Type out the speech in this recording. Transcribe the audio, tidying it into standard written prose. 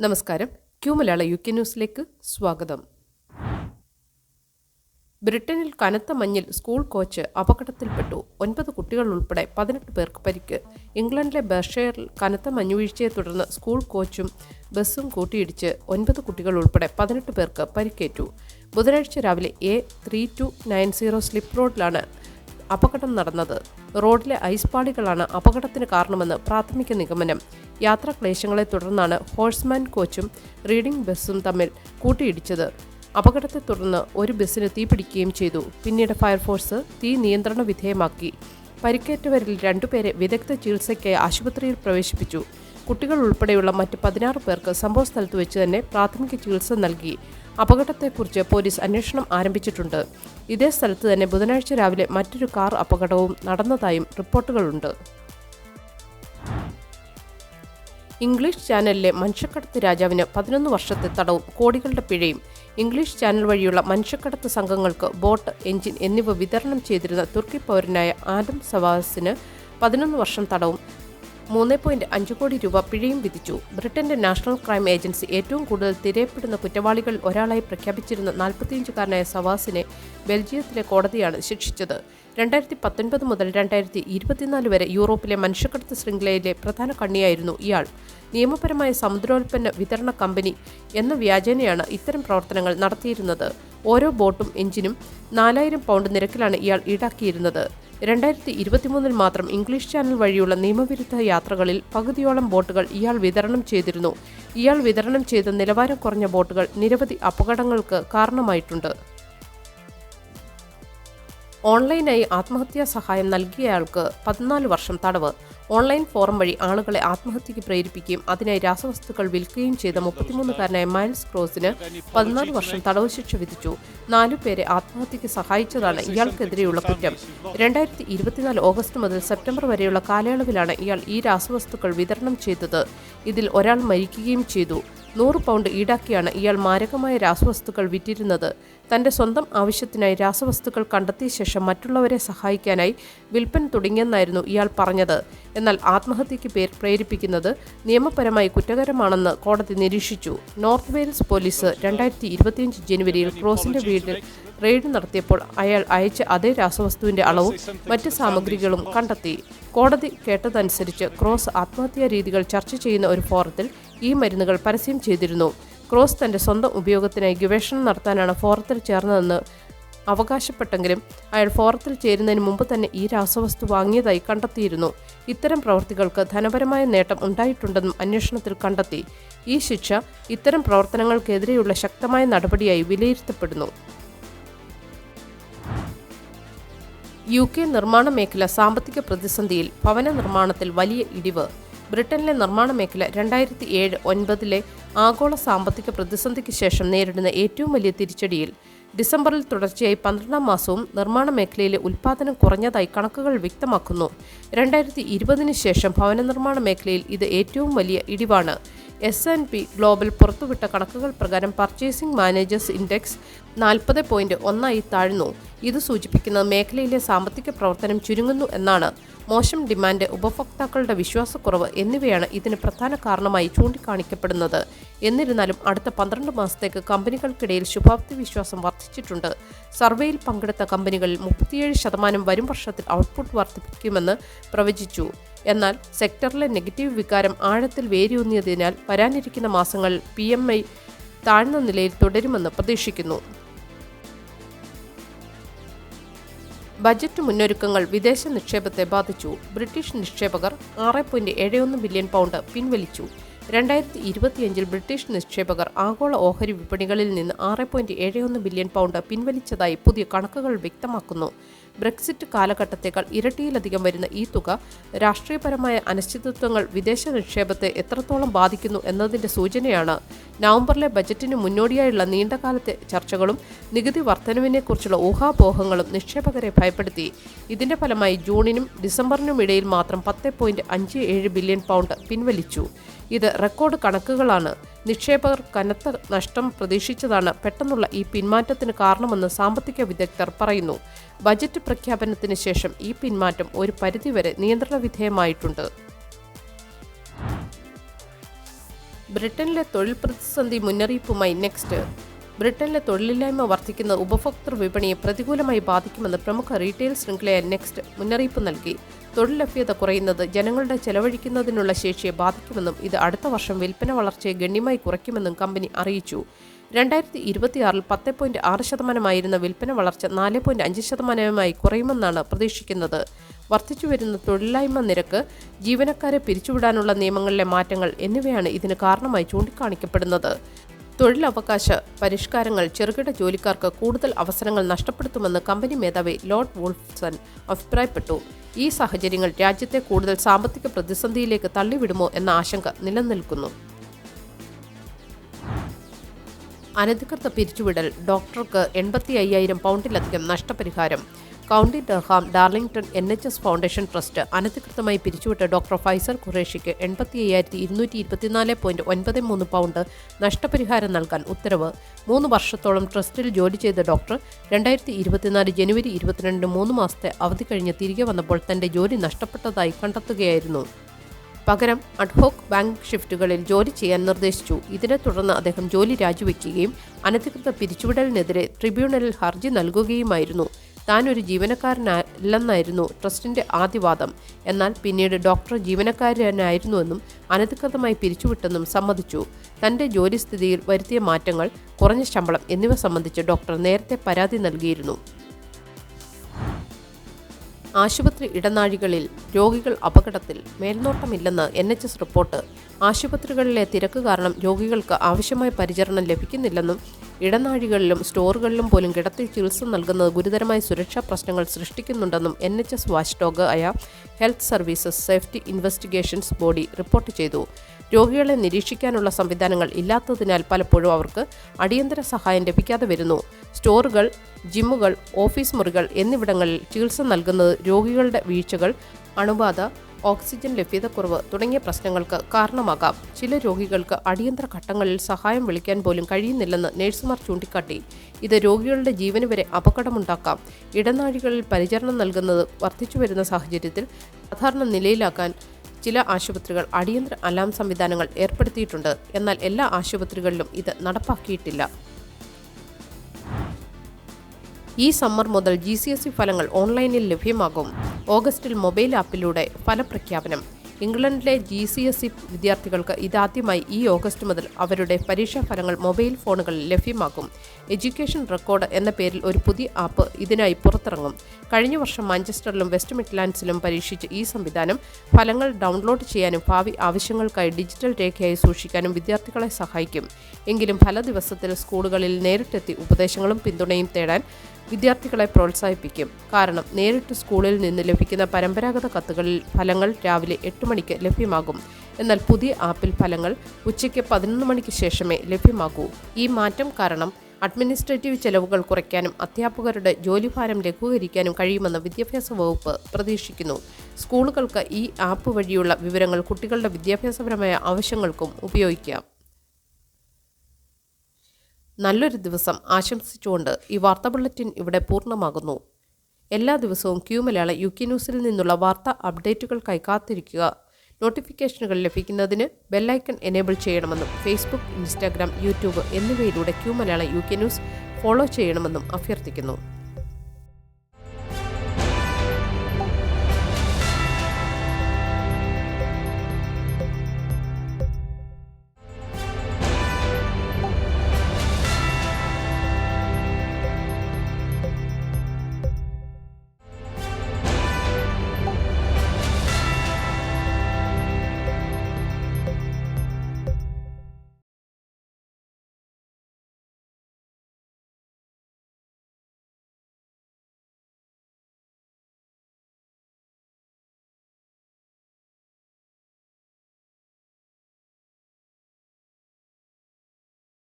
നമസ്കാരം. ക്യൂ മലയാള UK ന്യൂസിലേക്ക് സ്വാഗതം. ബ്രിട്ടനിൽ കനത്ത മഞ്ഞിൽ സ്കൂൾ കോച്ച് അപകടത്തിൽപ്പെട്ടു. 9 കുട്ടികൾ ഉൾപ്പെടെ 18 പേർക്ക് പരിക്ക്. ഇംഗ്ലണ്ടിലെ ബെർഷെയറിൽ കനത്ത മഞ്ഞുവീഴ്ചയെ തുടർന്ന് സ്കൂൾ കോച്ചും ബസ്സും കൂട്ടിയിടിച്ച് 9 കുട്ടികൾ ഉൾപ്പെടെ 18 പേർക്ക് പരിക്കേറ്റു. ബുധനാഴ്ച രാവിലെ A3290 സ്ലിപ്പ് റോഡിലാണ് അപകടം നടന്നത്. റോഡിലെ ഐസ് പാളികളാണ് അപകടത്തിന് കാരണമെന്ന് പ്രാഥമിക നിഗമനം. യാത്രാക്ലേശങ്ങളെ തുടർന്നാണ് ഹോഴ്സ്മാൻ കോച്ചും റീഡിംഗ് ബസ്സും തമ്മിൽ കൂട്ടിയിടിച്ചത്. അപകടത്തെ തുടർന്ന് ഒരു ബസ്സിന് തീപിടിക്കുകയും ചെയ്തു. പിന്നീട് ഫയർഫോഴ്സ് തീ നിയന്ത്രണ വിധേയമാക്കി. പരിക്കേറ്റവരിൽ 2 പേരെ വിദഗ്ധ ചികിത്സയ്ക്കായി ആശുപത്രിയിൽ പ്രവേശിപ്പിച്ചു. കുട്ടികൾ ഉൾപ്പെടെയുള്ള മറ്റ് 16 പേർക്ക് സംഭവസ്ഥലത്ത് വെച്ച് തന്നെ പ്രാഥമിക ചികിത്സ നൽകി. അപകടത്തെക്കുറിച്ച് പോലീസ് അന്വേഷണം ആരംഭിച്ചിട്ടുണ്ട്. ഇതേ സ്ഥലത്ത് തന്നെ ബുധനാഴ്ച രാവിലെ മറ്റൊരു കാർ അപകടവും നടന്നതായും റിപ്പോർട്ടുകളുണ്ട്. ഇംഗ്ലീഷ് ചാനലിലെ മനുഷ്യക്കടത്ത് രാജാവിന് 11 വർഷത്തെ തടവും കോടികളുടെ പിഴയും. ഇംഗ്ലീഷ് ചാനൽ വഴിയുള്ള മനുഷ്യക്കടത്ത് സംഘങ്ങൾക്ക് ബോട്ട്, എഞ്ചിൻ എന്നിവ വിതരണം ചെയ്തിരുന്ന തുർക്കി പൗരനായ ആദം സവാസിന് 11 വർഷം തടവും 3.5 കോടി രൂപ പിഴയും വിധിച്ചു. ബ്രിട്ടന്റെ നാഷണൽ ക്രൈം ഏജൻസി ഏറ്റവും കൂടുതൽ തിരയപ്പെടുന്ന കുറ്റവാളികളിൽ ഒരാളായി പ്രഖ്യാപിച്ചിരുന്ന 45-കാരനായ സവാസിനെ ബെൽജിയത്തിലെ കോടതിയാണ് ശിക്ഷിച്ചത്. 2019 മുതൽ 2024 വരെ യൂറോപ്പിലെ മനുഷ്യക്കടത്ത് ശൃംഖലയിലെ പ്രധാന കണ്ണിയായിരുന്നു ഇയാൾ. നിയമപരമായ സമുദ്രോൽപ്പന്ന വിതരണ കമ്പനി എന്ന വ്യാജേനയാണ് ഇത്തരം പ്രവർത്തനങ്ങൾ നടത്തിയിരുന്നത്. ഓരോ ബോട്ടും എഞ്ചിനും 4000 പൗണ്ട് നിരക്കിലാണ് ഇയാൾ ഈടാക്കിയിരുന്നത്. 2023 മാത്രം ഇംഗ്ലീഷ് ചാനൽ വഴിയുള്ള നിയമവിരുദ്ധ യാത്രകളിൽ പകുതിയോളം ബോട്ടുകൾ ഇയാൾ വിതരണം ചെയ്തിരുന്നു. ഇയാൾ വിതരണം ചെയ്ത നിലവാരം കുറഞ്ഞ ബോട്ടുകൾ നിരവധി അപകടങ്ങൾക്ക് കാരണമായിട്ടുണ്ട്. ഓൺലൈനായി ആത്മഹത്യാ സഹായം നൽകിയയാൾക്ക് 14 വർഷം തടവ്. ഓൺലൈൻ ഫോറം വഴി ആളുകളെ ആത്മഹത്യയ്ക്ക് പ്രേരിപ്പിക്കുകയും അതിനായി രാസവസ്തുക്കൾ വിൽക്കുകയും ചെയ്ത 33-കാരനായ മൈൽസ് ക്രോസിന് 14 വർഷം തടവ് ശിക്ഷ വിധിച്ചു. 4 പേരെ ആത്മഹത്യയ്ക്ക് സഹായിച്ചതാണ് ഇയാൾക്കെതിരെയുള്ള കുറ്റം. 2024 ഓഗസ്റ്റ് മുതൽ സെപ്റ്റംബർ വരെയുള്ള കാലയളവിലാണ് ഇയാൾ ഈ രാസവസ്തുക്കൾ വിതരണം ചെയ്തത്. ഇതിൽ ഒരാൾ മരിക്കുകയും ചെയ്തു. 100 പൗണ്ട് ഈടാക്കിയാണ് ഇയാൾ മാരകമായ രാസവസ്തുക്കൾ വിറ്റിരുന്നത്. തന്റെ സ്വന്തം ആവശ്യത്തിനായി രാസവസ്തുക്കൾ കണ്ടെത്തിയ ശേഷം മറ്റുള്ളവരെ സഹായിക്കാനായി വിൽപ്പന തുടങ്ങിയെന്നായിരുന്നു ഇയാൾ പറഞ്ഞത്. എന്നാൽ ആത്മഹത്യയ്ക്ക് പ്രേരിപ്പിക്കുന്നത് നിയമപരമായി കുറ്റകരമാണെന്ന് കോടതി നിരീക്ഷിച്ചു. നോർത്ത് വെയിൽസ് പോലീസ് 2025 ജനുവരിയിൽ ക്രോസിന്റെ വീട്ടിൽ റെയ്ഡ് നടത്തിയപ്പോൾ അയാൾ അയച്ച അതേ രാസവസ്തുവിന്റെ അളവും മറ്റ് സാമഗ്രികളും കണ്ടെത്തി. കോടതി കേട്ടതനുസരിച്ച് ക്രോസ് ആത്മഹത്യാ രീതികൾ ചർച്ച ചെയ്യുന്ന ഒരു ഫോറത്തിൽ ഈ മരുന്നുകൾ പരസ്യം ചെയ്തിരുന്നു. ക്രോസ് തന്റെ സ്വന്തം ഉപയോഗത്തിനായി ഗവേഷണം നടത്താനാണ് ഫോറത്തിൽ ചേർന്നതെന്ന് അവകാശപ്പെട്ടെങ്കിലും അയാൾ ഫോറത്തിൽ ചേരുന്നതിന് മുമ്പ് തന്നെ ഈ രാസവസ്തു വാങ്ങിയതായി കണ്ടെത്തിയിരുന്നു. ഇത്തരം പ്രവൃത്തികൾക്ക് ധനപരമായ നേട്ടം ഉണ്ടായിട്ടുണ്ടെന്നും അന്വേഷണത്തിൽ കണ്ടെത്തി. ഈ ശിക്ഷ ഇത്തരം പ്രവർത്തനങ്ങൾക്കെതിരെയുള്ള ശക്തമായ നടപടിയായി വിലയിരുത്തപ്പെടുന്നു. UK നിർമ്മാണ മേഖല സാമ്പത്തിക പ്രതിസന്ധിയിൽ. ഭവന നിർമ്മാണത്തിൽ വലിയ ഇടിവ്. ബ്രിട്ടനിലെ നിർമ്മാണ മേഖല 2007-09 ആഗോള സാമ്പത്തിക പ്രതിസന്ധിക്ക് ശേഷം നേരിടുന്ന ഏറ്റവും വലിയ തിരിച്ചടിയിൽ. ഡിസംബറിൽ തുടർച്ചയായി 12-ാം മാസവും നിർമ്മാണ മേഖലയിലെ ഉൽപ്പാദനം കുറഞ്ഞതായി കണക്കുകൾ വ്യക്തമാക്കുന്നു. 2020 ശേഷം ഭവന നിർമ്മാണ മേഖലയിൽ ഇത് ഏറ്റവും വലിയ ഇടിവാണ്. S&P ഗ്ലോബൽ പുറത്തുവിട്ട കണക്കുകൾ പ്രകാരം പർച്ചേസിംഗ് മാനേജേഴ്സ് ഇൻഡെക്സ് 40.1 താഴ്ന്നു. ഇത് സൂചിപ്പിക്കുന്നത് മേഖലയിലെ സാമ്പത്തിക പ്രവർത്തനം ചുരുങ്ങുന്നു എന്നാണ്. മോശം ഡിമാൻഡ്, ഉപഭോക്താക്കളുടെ വിശ്വാസക്കുറവ് എന്നിവയാണ് ഇതിന് പ്രധാന കാരണമായി ചൂണ്ടിക്കാണിക്കപ്പെടുന്നത്. എന്നിരുന്നാലും അടുത്ത 12 മാസത്തേക്ക് കമ്പനികൾക്കിടയിൽ ശുഭാപ്തി വിശ്വാസം വർദ്ധിച്ചിട്ടുണ്ട്. സർവേയിൽ പങ്കെടുത്ത കമ്പനികളിൽ 37% വരും വർഷത്തിൽ ഔട്ട്പുട്ട് വർദ്ധിപ്പിക്കുമെന്ന് പ്രവചിച്ചു. എന്നാൽ സെക്ടറിലെ നെഗറ്റീവ് വികാരം ആഴത്തിൽ വേരൂന്നിയതിനാൽ വരാനിരിക്കുന്ന മാസങ്ങളിൽ PMI താഴ്ന്ന നിലയിൽ തുടരുമെന്ന് പ്രതീക്ഷിക്കുന്നു. ബജറ്റ് മുന്നൊരുക്കങ്ങൾ വിദേശ നിക്ഷേപത്തെ ബാധിച്ചു. ബ്രിട്ടീഷ് നിക്ഷേപകർ 6.71 ബില്യൺ പൗണ്ട് പിൻവലിച്ചു. 2025 ബ്രിട്ടീഷ് നിക്ഷേപകർ ആഗോള ഓഹരി വിപണികളിൽ നിന്ന് 6.71 ബില്യൺ പൗണ്ട് പിൻവലിച്ചതായി പുതിയ കണക്കുകൾ വ്യക്തമാക്കുന്നു. ബ്രെക്സിറ്റ് കാലഘട്ടത്തേക്കാൾ ഇരട്ടിയിലധികം വരുന്ന ഈ തുക രാഷ്ട്രീയപരമായ അനിശ്ചിതത്വങ്ങൾ വിദേശ നിക്ഷേപത്തെ എത്രത്തോളം ബാധിക്കുന്നു എന്നതിന്റെ സൂചനയാണ്. നവംബറിലെ ബജറ്റിന് മുന്നോടിയായുള്ള നീണ്ടകാലത്തെ ചർച്ചകളും നികുതി വർധനവിനെക്കുറിച്ചുള്ള ഊഹാപോഹങ്ങളും നിക്ഷേപകരെ ഭയപ്പെടുത്തി. ഇതിന്റെ ഫലമായി ജൂണിനും ഡിസംബറിനും ഇടയിൽ മാത്രം 10.57 ബില്യൺ പൗണ്ട് പിൻവലിച്ചു. ഇത് റെക്കോർഡ് കണക്കുകളാണ്. നിക്ഷേപകർ കനത്ത നഷ്ടം പ്രതീക്ഷിച്ചതാണ് പെട്ടെന്നുള്ള ഈ പിന്മാറ്റത്തിന് കാരണമെന്ന് സാമ്പത്തിക വിദഗ്ധർ പറയുന്നു. ബജറ്റ് പ്രഖ്യാപനത്തിന് ശേഷം ഈ പിന്മാറ്റം ഒരു പരിധിവരെ നിയന്ത്രണ വിധേയമായിട്ടുണ്ട്. ബ്രിട്ടനിലെ തൊഴിൽ പ്രതിസന്ധി മുന്നറിയിപ്പുമായി നെക്സ്റ്റ്. ബ്രിട്ടനിലെ തൊഴിലില്ലായ്മ വർദ്ധിക്കുന്ന ഉപഭോക്തൃ വിപണിയെ പ്രതികൂലമായി ബാധിക്കുമെന്ന് പ്രമുഖ റീറ്റെയിൽ ശൃംഖലയായ നെക്സ്റ്റ് മുന്നറിയിപ്പ് നൽകി. തൊഴിൽ ലഭ്യത കുറയുന്നത് ജനങ്ങളുടെ ചെലവഴിക്കുന്നതിനുള്ള ശേഷിയെ ബാധിക്കുമെന്നും ഇത് അടുത്ത വർഷം വിൽപ്പന വളർച്ചയെ ഗണ്യമായി കുറയ്ക്കുമെന്നും കമ്പനി അറിയിച്ചു. 2026-ൽ 10.6% വിൽപ്പന വളർച്ച 4.5% കുറയുമെന്നാണ് പ്രതീക്ഷിക്കുന്നത്. വർദ്ധിച്ചുവരുന്ന തൊഴിലില്ലായ്മ നിരക്ക്, ജീവനക്കാരെ പിരിച്ചുവിടാനുള്ള നിയമങ്ങളിലെ മാറ്റങ്ങൾ എന്നിവയാണ് ഇതിന് കാരണമായി ചൂണ്ടിക്കാണിക്കപ്പെടുന്നത്. തൊഴിലവകാശ പരിഷ്കാരങ്ങൾ ചെറുകിട ജോലിക്കാർക്ക് കൂടുതൽ അവസരങ്ങൾ നഷ്ടപ്പെടുത്തുമെന്ന് കമ്പനി മേധാവി ലോർഡ് വോൾഫ്സൺ അഭിപ്രായപ്പെട്ടു. ഈ സാഹചര്യങ്ങൾ രാജ്യത്തെ കൂടുതൽ സാമ്പത്തിക പ്രതിസന്ധിയിലേക്ക് തള്ളിവിടുമോ എന്ന ആശങ്ക നിലനിൽക്കുന്നു. അനധികൃത പിരിച്ചുവിടൽ, ഡോക്ടർക്ക് 85,000 പൗണ്ടിലധികം നഷ്ടപരിഹാരം. County Durham Darlington NHS foundation trust അനധികൃതമായി പിരിച്ചുവിട്ട ഡോക്ടർ ഫൈസൽ ഖുറേഷിക്ക് 85,224.93 പൗണ്ട് നഷ്ടപരിഹാരം നൽകാൻ ഉത്തരവ്. 3 വർഷത്തോളം ട്രസ്റ്റിൽ ജോലി ചെയ്ത ഡോക്ടർ 2024 ജനുവരി 22 3 മാസത്തെ അവധി കഴിഞ്ഞ് തിരികെ വന്നപ്പോൾ തന്റെ ജോലി നഷ്ടപ്പെട്ടതായി കണ്ടെത്തുകയായിരുന്നു. പകരം അഡ്ഹോക്ക് ബാങ്ക് ഷിഫ്റ്റുകളിൽ ജോലി ചെയ്യാൻ നിർദ്ദേശിച്ചു. ഇതിനെ തുടർന്ന് അദ്ദേഹം ജോലി രാജിവെക്കുകയും അനധികൃത പിരിച്ചുവിടലിനെതിരെ ട്രിബ്യൂണലിൽ ഹർജി നൽകുകയുമായിരുന്നു. താൻ ഒരു ജീവനക്കാരനല്ലെന്നായിരുന്നു ട്രസ്റ്റിന്റെ ആദ്യവാദം. എന്നാൽ പിന്നീട് ഡോക്ടർ ജീവനക്കാരനായിരുന്നുവെന്നും അനധികൃതമായി പിരിച്ചുവിട്ടെന്നും സമ്മതിച്ചു. തന്റെ ജോലിസ്ഥിതിയിൽ വരുത്തിയ മാറ്റങ്ങൾ, കുറഞ്ഞ ശമ്പളം എന്നിവ സംബന്ധിച്ച് ഡോക്ടർ നേരത്തെ പരാതി നൽകിയിരുന്നു. ആശുപത്രി ഇടനാഴികളിൽ രോഗികൾ അപകടത്തിൽ, മേൽനോട്ടമില്ലെന്ന് NHS റിപ്പോർട്ട്. ആശുപത്രികളിലെ തിരക്ക് കാരണം രോഗികൾക്ക് ആവശ്യമായ പരിചരണം ലഭിക്കുന്നില്ലെന്നും ഇടനാഴികളിലും സ്റ്റോറുകളിലും പോലും കിടത്തി ചികിത്സ നൽകുന്നത് ഗുരുതരമായ സുരക്ഷാ പ്രശ്നങ്ങൾ സൃഷ്ടിക്കുന്നുണ്ടെന്നും NHS വാച്ച്ഡോഗ് ആയ health services safety investigations body report ചെയ്തു. രോഗികളെ നിരീക്ഷിക്കാനുള്ള സംവിധാനങ്ങൾ ഇല്ലാത്തതിനാൽ പലപ്പോഴും അവർക്ക് അടിയന്തര സഹായം ലഭിക്കാതെ വരുന്നു. സ്റ്റോറുകൾ, ജിമ്മുകൾ, ഓഫീസ് മുറികൾ എന്നിവിടങ്ങളിൽ ചികിത്സ നൽകുന്നത് രോഗികളുടെ വീഴ്ചകൾ, അണുബാധ, ഓക്സിജൻ ലഭ്യതക്കുറവ് തുടങ്ങിയ പ്രശ്നങ്ങൾക്ക് കാരണമാകാം. ചില രോഗികൾക്ക് അടിയന്തര ഘട്ടങ്ങളിൽ സഹായം വിളിക്കാൻ പോലും കഴിയുന്നില്ലെന്ന് നഴ്സുമാർ ചൂണ്ടിക്കാട്ടി. ഇത് രോഗികളുടെ ജീവന് വരെ അപകടമുണ്ടാക്കാം. ഇടനാഴികളിൽ പരിചരണം നൽകുന്നത് വർദ്ധിച്ചുവരുന്ന സാഹചര്യത്തിൽ സാധാരണ നിലയിലാക്കാൻ ചില ആശുപത്രികൾ അടിയന്തര അലാം സംവിധാനങ്ങൾ ഏർപ്പെടുത്തിയിട്ടുണ്ട്. എന്നാൽ എല്ലാ ആശുപത്രികളിലും ഇത് നടപ്പാക്കിയിട്ടില്ല. ഈ സമ്മർ മുതൽ GCSE ഫലങ്ങൾ ഓൺലൈനിൽ ലഭ്യമാകും. ഓഗസ്റ്റിൽ മൊബൈൽ ആപ്പിലൂടെ ഫലപ്രഖ്യാപനം. ഇംഗ്ലണ്ടിലെ GCSE വിദ്യാർത്ഥികൾക്ക് ഇതാദ്യമായി ഈ ഓഗസ്റ്റ് മുതൽ അവരുടെ പരീക്ഷാ ഫലങ്ങൾ മൊബൈൽ ഫോണുകളിൽ ലഭ്യമാക്കും. എഡ്യൂക്കേഷൻ റെക്കോർഡ് എന്ന പേരിൽ ഒരു പുതിയ ആപ്പ് ഇതിനായി പുറത്തിറങ്ങും. കഴിഞ്ഞ വർഷം മാഞ്ചസ്റ്ററിലും വെസ്റ്റ് മിഡ്ലാൻഡ്സിലും പരീക്ഷിച്ച ഈ സംവിധാനം ഫലങ്ങൾ ഡൗൺലോഡ് ചെയ്യാനും ഭാവി ആവശ്യങ്ങൾക്കായി ഡിജിറ്റൽ രേഖയായി സൂക്ഷിക്കാനും വിദ്യാർത്ഥികളെ സഹായിക്കും. എങ്കിലും ഫല ദിവസത്തിൽ സ്കൂളുകളിൽ നേരിട്ടെത്തി ഉപദേശങ്ങളും പിന്തുണയും തേടാൻ വിദ്യാർത്ഥികളെ പ്രോത്സാഹിപ്പിക്കും. കാരണം നേരിട്ട് സ്കൂളിൽ നിന്ന് ലഭിക്കുന്ന പരമ്പരാഗത കത്തുകളിൽ ഫലങ്ങൾ രാവിലെ 8 മണിക്ക് ലഭ്യമാകും. എന്നാൽ പുതിയ ആപ്പിൽ ഫലങ്ങൾ ഉച്ചയ്ക്ക് 11 മണിക്ക് ശേഷമേ ലഭ്യമാകൂ. ഈ മാറ്റം കാരണം അഡ്മിനിസ്ട്രേറ്റീവ് ചെലവുകൾ കുറയ്ക്കാനും അധ്യാപകരുടെ ജോലിഭാരം ലഘൂകരിക്കാനും കഴിയുമെന്ന് വിദ്യാഭ്യാസ വകുപ്പ് പ്രതീക്ഷിക്കുന്നു. സ്കൂളുകൾക്ക് ഈ ആപ്പ് വഴിയുള്ള വിവരങ്ങൾ കുട്ടികളുടെ വിദ്യാഭ്യാസപരമായ ആവശ്യങ്ങൾക്കും ഉപയോഗിക്കാം. നല്ലൊരു ദിവസം ആശംസിച്ചുകൊണ്ട് ഈ വാർത്താ ബുള്ളറ്റിൻ ഇവിടെ പൂർണ്ണമാകുന്നു. എല്ലാ ദിവസവും Q മലയാളം UK ന്യൂസിൽ നിന്നുള്ള വാർത്താ അപ്ഡേറ്റുകൾക്കായി കാത്തിരിക്കുക. നോട്ടിഫിക്കേഷനുകൾ ലഭിക്കുന്നതിന് ബെല്ലൈക്കൺ എനേബിൾ ചെയ്യണമെന്നും ഫേസ്ബുക്ക്, ഇൻസ്റ്റാഗ്രാം, യൂട്യൂബ് എന്നിവയിലൂടെ Q Malayalam UK news follow ചെയ്യണമെന്നും അഭ്യർത്ഥിക്കുന്നു.